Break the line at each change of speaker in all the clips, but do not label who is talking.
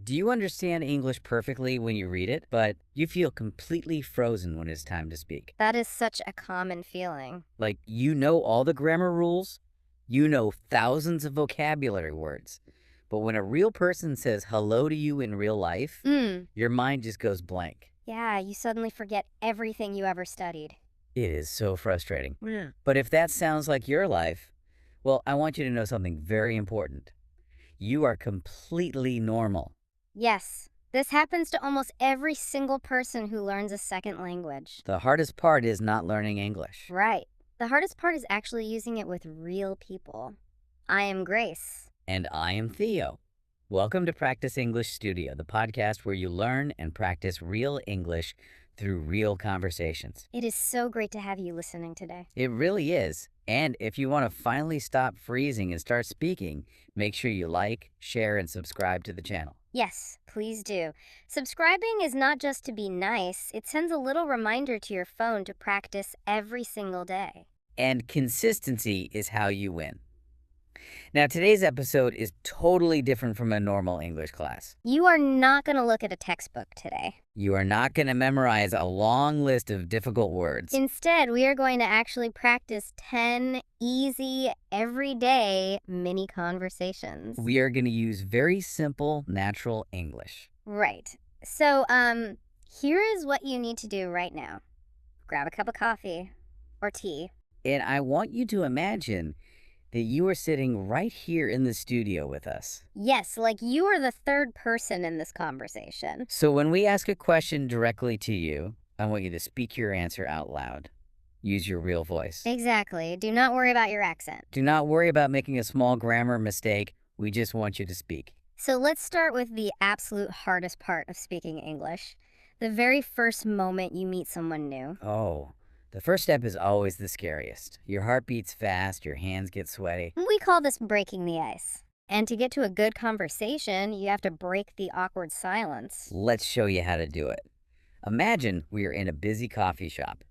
Do you understand English perfectly when you read it, but you feel completely frozen when it's time to speak?
That is such a common feeling.
Like, you know all the grammar rules, you know thousands of vocabulary words, but when a real person says hello to you in real life,
Mm.
your mind just goes blank.
Yeah, you suddenly forget everything you ever studied.
It is so frustrating.
Yeah.
But if that sounds like your life, well, I want you to know something very important. You are completely normal.
Yes, this happens to almost every single person who learns a second language.
The hardest part is not learning English.
Right. The hardest part is actually using it with real people. I am Grace.
And I am Theo. Welcome to Practice English Studio, the podcast where you learn and practice real English through real conversations.
It is so great to have you listening today.
It really is. And if you want to finally stop freezing and start speaking, make sure you like, share, and subscribe to the channel.
Yes, please do. Subscribing is not just to be nice, it sends a little reminder to your phone to practice every single day.
And consistency is how you win. Now, today's episode is totally different from a normal English class.
You are not going to look at a textbook today.
You are not going to memorize a long list of difficult words.
Instead, we are going to actually practice 10 easy, everyday mini conversations.
We are going to use very simple, natural English.
Right. So, here is what you need to do right now. Grab a cup of coffee or tea.
And I want you to imagine that you are sitting right here in the studio with us.
Yes, like you are the third person in this conversation.
So when we ask a question directly to you, I want you to speak your answer out loud. Use your real voice.
Exactly. Do not worry about your accent.
Do not worry about making a small grammar mistake. We just want you to speak.
So let's start with the absolute hardest part of speaking English. The very first moment you meet someone new.
Oh, the first step is always the scariest. Your heart beats fast, your hands get sweaty.
We call this breaking the ice. And to get to a good conversation, you have to break the awkward silence.
Let's show you how to do it. Imagine we are in a busy coffee shop.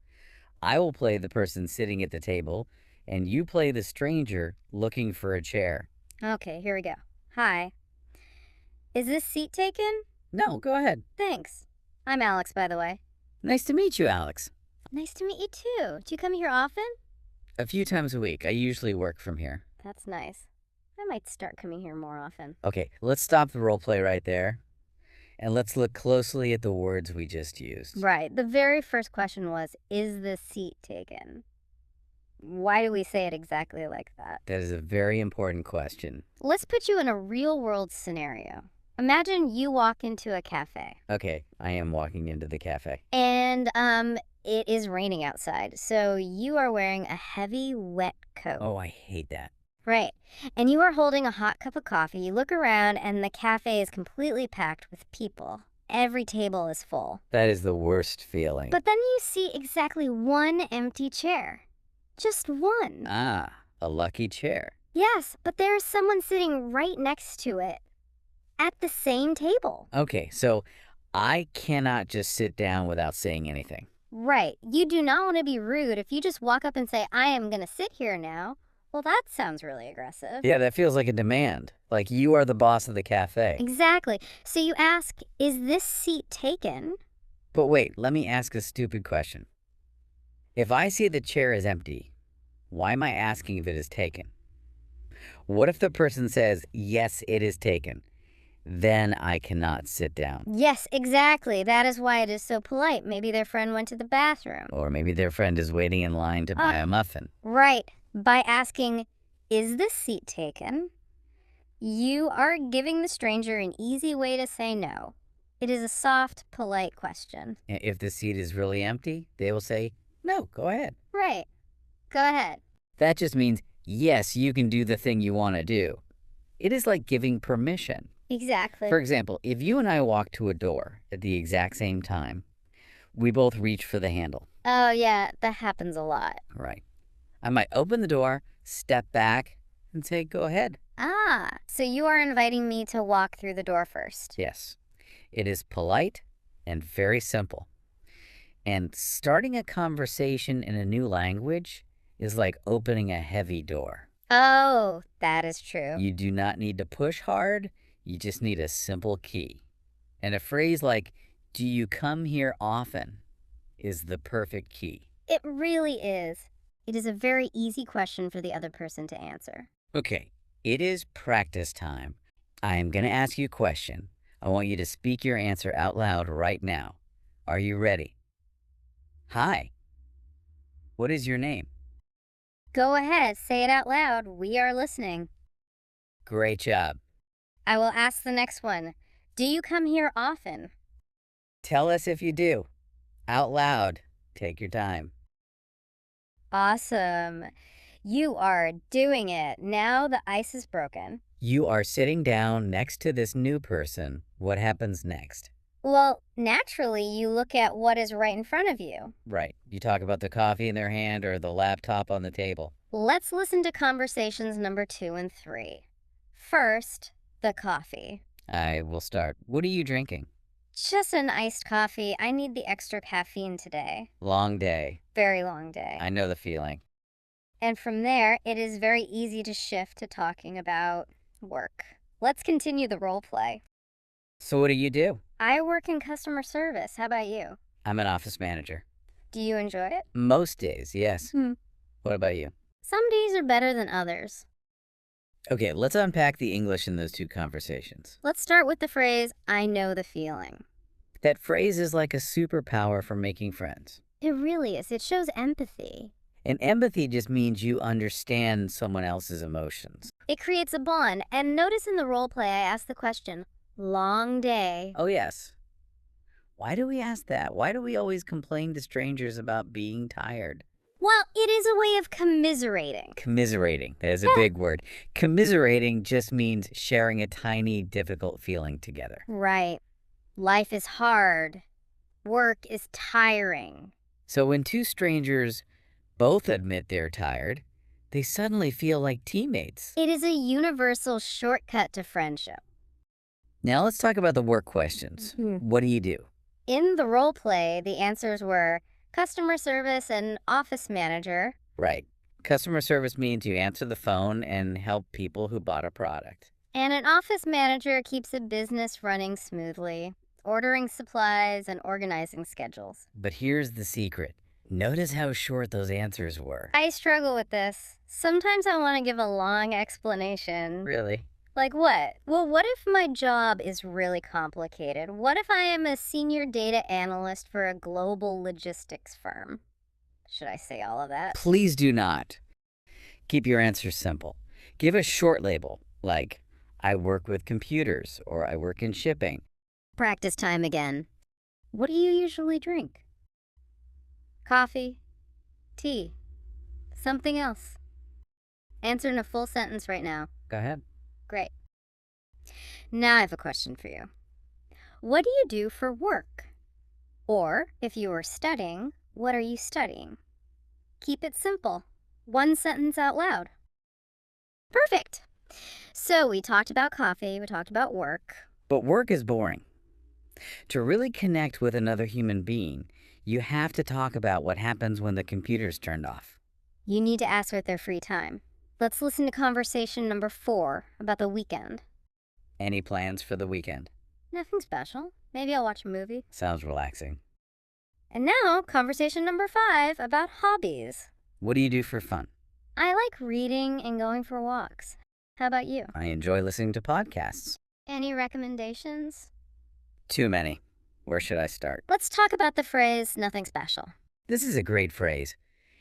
I will play the person sitting at the table, and you play the stranger looking for a chair.
Okay, here we go. Hi. Is this seat taken?
No, go ahead.
Thanks. I'm Alex, by the way.
Nice to meet you, Alex.
Nice to meet you too. Do you come here often?
A few times a week. I usually work from here.
That's nice. I might start coming here more often.
Okay, let's stop the role play right there. And let's look closely at the words we just used.
Right. The very first question was, is the seat taken? Why do we say it exactly like that?
That is a very important question.
Let's put you in a real-world scenario. Imagine you walk into a cafe.
Okay, I am walking into the cafe.
And, it is raining outside, so you are wearing a heavy, wet coat.
Oh, I hate that.
Right. And you are holding a hot cup of coffee. You look around, and the cafe is completely packed with people. Every table is full.
That is the worst feeling.
But then you see exactly one empty chair. Just one.
Ah, a lucky chair.
Yes, but there is someone sitting right next to it. At the same table.
Okay, so I cannot just sit down without saying anything.
Right. You do not want to be rude. If you just walk up and say, I am going to sit here now, well, that sounds really aggressive.
Yeah, that feels like a demand. Like you are the boss of the cafe.
Exactly. So you ask, is this seat taken?
But wait, let me ask a stupid question. If I see the chair is empty, why am I asking if it is taken? What if the person says, yes, it is taken? Then I cannot sit down.
Yes, exactly. That is why it is so polite. Maybe their friend went to the bathroom.
Or maybe their friend is waiting in line to buy a muffin.
Right. By asking, is this seat taken? You are giving the stranger an easy way to say no. It is a soft, polite question.
If the seat is really empty, they will say, no, go ahead.
Right. Go ahead.
That just means, yes, you can do the thing you want to do. It is like giving permission.
Exactly.
For example, if you and I walk to a door at the exact same time, we both reach for the handle.
Oh, yeah, that happens a lot.
Right. I might open the door, step back, and say, go ahead.
Ah, so you are inviting me to walk through the door first.
Yes. It is polite and very simple. And starting a conversation in a new language is like opening a heavy door.
Oh, that is true.
You do not need to push hard. You just need a simple key. And a phrase like, "Do you come here often?" is the perfect key.
It really is. It is a very easy question for the other person to answer.
Okay, it is practice time. I am going to ask you a question. I want you to speak your answer out loud right now. Are you ready? Hi, what is your name?
Go ahead, say it out loud. We are listening.
Great job.
I will ask the next one. Do you come here often?
Tell us if you do. Out loud. Take your time.
Awesome. You are doing it. Now the ice is broken.
You are sitting down next to this new person. What happens next?
Well, naturally, you look at what is right in front of you.
Right. You talk about the coffee in their hand or the laptop on the table.
Let's listen to conversations number 2 and 3. First, the coffee.
I will start. What are you drinking?
Just an iced coffee. I need the extra caffeine today.
Long day.
Very long day.
I know the feeling.
And from there, it is very easy to shift to talking about work. Let's continue the role play.
So what do you do?
I work in customer service. How about you?
I'm an office manager.
Do you enjoy it?
Most days, yes. What about you?
Some days are better than others.
Okay, let's unpack the English in those two conversations.
Let's start with the phrase, I know the feeling.
That phrase is like a superpower for making friends.
It really is. It shows empathy.
And empathy just means you understand someone else's emotions.
It creates a bond. And notice in the role play, I asked the question, long day.
Oh, yes. Why do we ask that? Why do we always complain to strangers about being tired?
Well, it is a way of commiserating.
Commiserating. That is a big word. Commiserating just means sharing a tiny, difficult feeling together.
Right. Life is hard. Work is tiring.
So when two strangers both admit they're tired, they suddenly feel like teammates.
It is a universal shortcut to friendship.
Now let's talk about the work questions. What do you do?
In the role play, the answers were customer service and office manager.
Right. Customer service means you answer the phone and help people who bought a product.
And an office manager keeps a business running smoothly, ordering supplies and organizing schedules.
But here's the secret. Notice how short those answers were.
I struggle with this. Sometimes I want to give a long explanation.
Really?
Like what? Well, what if my job is really complicated? What if I am a senior data analyst for a global logistics firm? Should I say all of that?
Please do not. Keep your answers simple. Give a short label, like, I work with computers, or I work in shipping.
Practice time again. What do you usually drink? Coffee? Tea? Something else? Answer in a full sentence right now.
Go ahead.
Great. Now I have a question for you. What do you do for work? Or, if you are studying, what are you studying? Keep it simple. One sentence out loud. Perfect. So we talked about coffee, we talked about work.
But work is boring. To really connect with another human being, you have to talk about what happens when the computer's turned off.
You need to ask with their free time. Let's listen to conversation number 4 about the weekend.
Any plans for the weekend?
Nothing special. Maybe I'll watch a movie.
Sounds relaxing.
And now, conversation number 5 about hobbies.
What do you do for fun?
I like reading and going for walks. How about you?
I enjoy listening to podcasts.
Any recommendations?
Too many. Where should I start?
Let's talk about the phrase, nothing special.
This is a great phrase.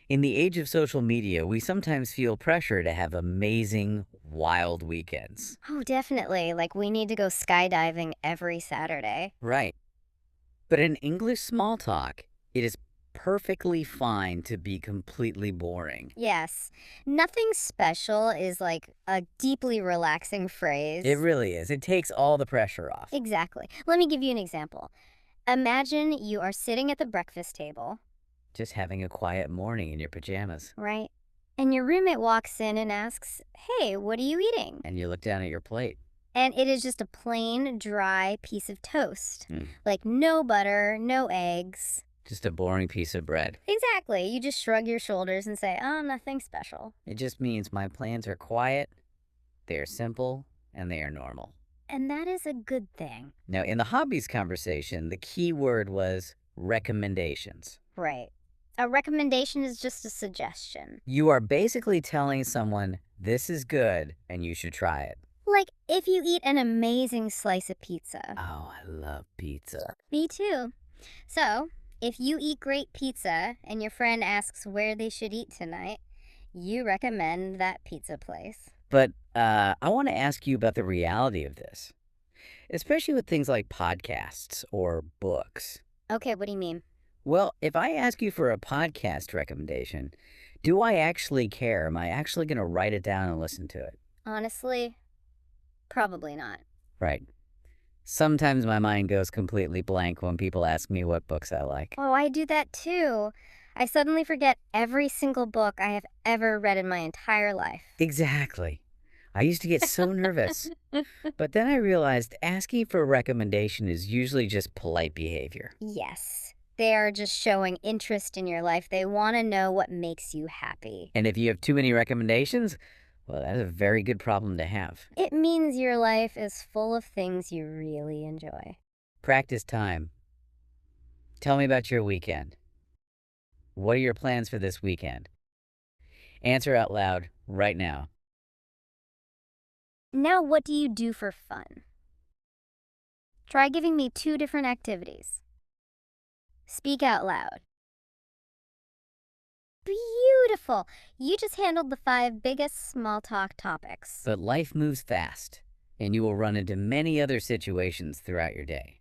In the age of social media, we sometimes feel pressure to have amazing, wild weekends.
Oh, definitely. Like we need to go skydiving every Saturday.
Right. But in English small talk, it is perfectly fine to be completely boring.
Yes. Nothing special is like a deeply relaxing phrase.
It really is. It takes all the pressure off.
Exactly. Let me give you an example. Imagine you are sitting at the breakfast table.
Just having a quiet morning in your pajamas.
Right. And your roommate walks in and asks, hey, what are you eating?
And you look down at your plate.
And it is just a plain, dry piece of toast. Like no butter, no eggs.
Just a boring piece of bread.
Exactly. You just shrug your shoulders and say, oh, nothing special.
It just means my plans are quiet, they are simple, and they are normal.
and that is a good thing.
Now, in the hobbies conversation, the key word was recommendations.
Right. A recommendation is just a suggestion.
You are basically telling someone, this is good and you should try it.
Like if you eat an amazing slice of pizza.
Oh, I love pizza.
Me too. So, if you eat great pizza and your friend asks where they should eat tonight, you recommend that pizza place.
But I want to ask you about the reality of this, especially with things like podcasts or books.
Okay, what do you mean?
Well, if I ask you for a podcast recommendation, do I actually care? Am I actually going to write it down and listen to it?
Honestly, probably not.
Right. Sometimes my mind goes completely blank when people ask me what books I like.
Oh, I do that too. I suddenly forget every single book I have ever read in my entire life.
Exactly. I used to get so nervous. But then I realized asking for a recommendation is usually just polite behavior.
Yes. They are just showing interest in your life. They want to know what makes you happy.
And if you have too many recommendations, well, that's a very good problem to have.
It means your life is full of things you really enjoy.
Practice time. Tell me about your weekend. What are your plans for this weekend? Answer out loud right now.
Now, what do you do for fun? Try giving me 2 different activities. Speak out loud. Beautiful! You just handled the 5 biggest small talk topics.
But life moves fast, and you will run into many other situations throughout your day.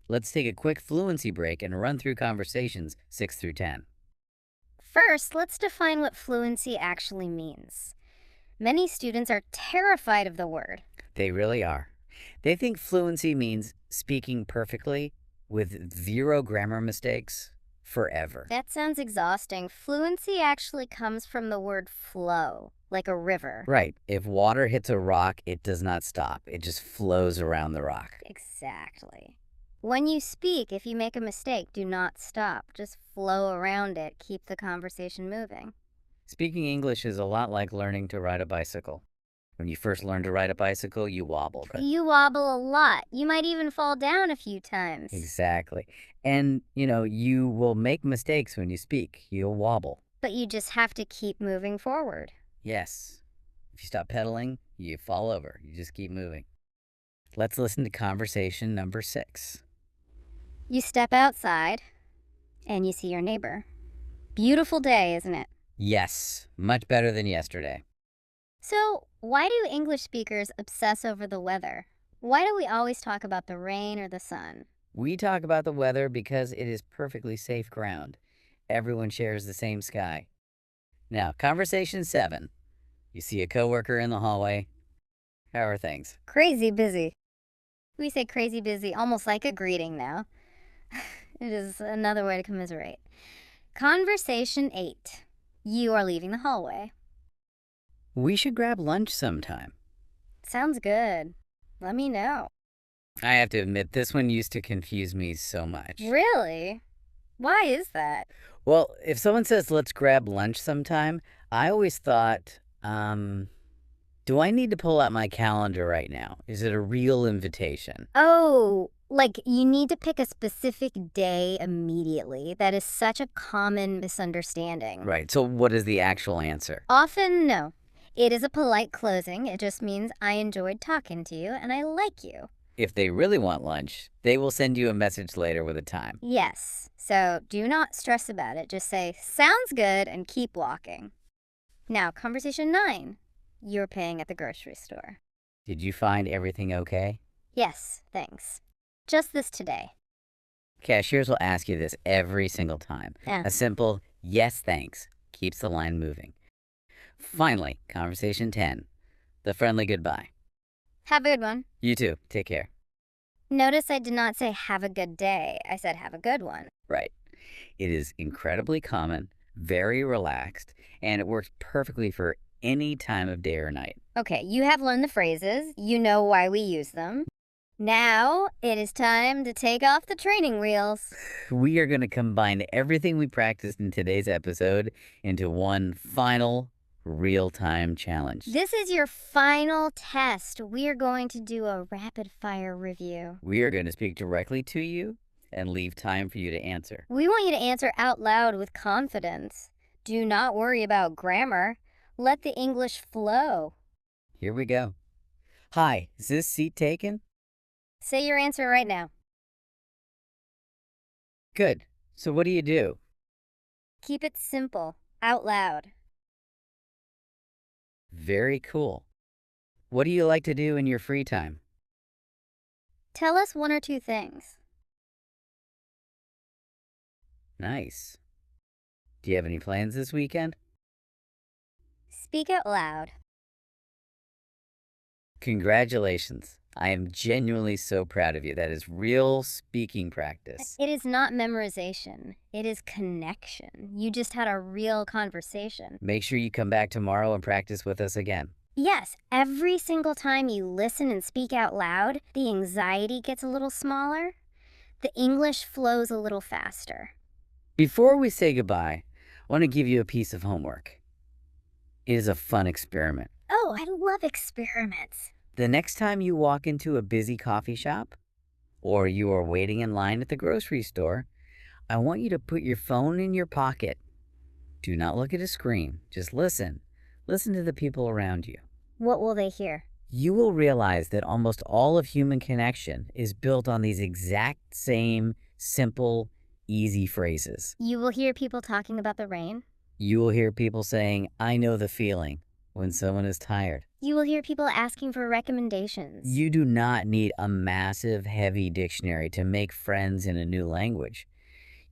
Let's take a quick fluency break and run through conversations 6 through 10.
First, let's define what fluency actually means. Many students are terrified of the word.
They really are. They think fluency means speaking perfectly with 0 grammar mistakes forever.
That sounds exhausting. Fluency actually comes from the word flow, like a river.
Right. If water hits a rock, it does not stop. It just flows around the rock.
Exactly. When you speak, if you make a mistake, do not stop. Just flow around it. Keep the conversation moving.
Speaking English is a lot like learning to ride a bicycle. When you first learn to ride a bicycle, you wobble.
You wobble a lot. You might even fall down a few times.
Exactly. And, you will make mistakes when you speak. You'll wobble.
But you just have to keep moving forward.
Yes. If you stop pedaling, you fall over. You just keep moving. Let's listen to conversation number 6.
You step outside, and you see your neighbor. Beautiful day, isn't it?
Yes. Much better than yesterday.
So, why do English speakers obsess over the weather? Why do we always talk about the rain or the sun?
We talk about the weather because it is perfectly safe ground. Everyone shares the same sky. Now, conversation 7. You see a coworker in the hallway. How are things?
Crazy busy. We say crazy busy almost like a greeting now. It is another way to commiserate. Conversation 8. You are leaving the hallway.
We should grab lunch sometime.
Sounds good. Let me know.
I have to admit, this one used to confuse me so much.
Really? Why is that?
Well, if someone says, let's grab lunch sometime, I always thought, do I need to pull out my calendar right now? Is it a real invitation?
Oh, like you need to pick a specific day immediately. That is such a common misunderstanding.
Right, so what is the actual answer?
Often, no. It is a polite closing. It just means I enjoyed talking to you and I like you.
If they really want lunch, they will send you a message later with a time.
Yes. So do not stress about it. Just say, sounds good, and keep walking. Now, conversation 9. You're paying at the grocery store.
Did you find everything okay?
Yes, thanks. Just this today.
Cashiers will ask you this every single time.
Yeah.
A simple yes, thanks keeps the line moving. Finally, conversation 10. The friendly goodbye.
Have a good one.
You too. Take care.
Notice I did not say have a good day. I said have a good one.
Right. It is incredibly common, very relaxed, and it works perfectly for any time of day or night.
Okay, you have learned the phrases. You know why we use them. Now it is time to take off the training wheels.
We are going to combine everything we practiced in today's episode into one final real-time challenge.
This is your final test. We are going to do a rapid-fire review.
We are going to speak directly to you and leave time for you to answer.
We want you to answer out loud with confidence. Do not worry about grammar. Let the English flow.
Here we go. Hi, is this seat taken?
Say your answer right now.
Good. So what do you do?
Keep it simple, out loud.
Very cool. What do you like to do in your free time?
Tell us one or two things.
Nice. Do you have any plans this weekend?
Speak out loud.
Congratulations. I am genuinely so proud of you. That is real speaking practice.
It is not memorization. It is connection. You just had a real conversation.
Make sure you come back tomorrow and practice with us again.
Yes, every single time you listen and speak out loud, the anxiety gets a little smaller. The English flows a little faster.
Before we say goodbye, I want to give you a piece of homework. It is a fun experiment.
Oh, I love experiments.
The next time you walk into a busy coffee shop or you are waiting in line at the grocery store, I want you to put your phone in your pocket. Do not look at a screen. Just listen. Listen to the people around you.
What will they hear?
You will realize that almost all of human connection is built on these exact same simple, easy phrases.
You will hear people talking about the rain.
You will hear people saying, "I know the feeling," when someone is tired.
You will hear people asking for recommendations.
You do not need a massive, heavy dictionary to make friends in a new language.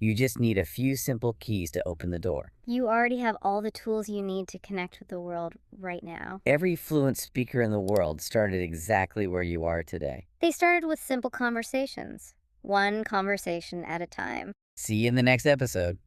You just need a few simple keys to open the door.
You already have all the tools you need to connect with the world right now.
Every fluent speaker in the world started exactly where you are today.
They started with simple conversations, one conversation at a time.
See you in the next episode.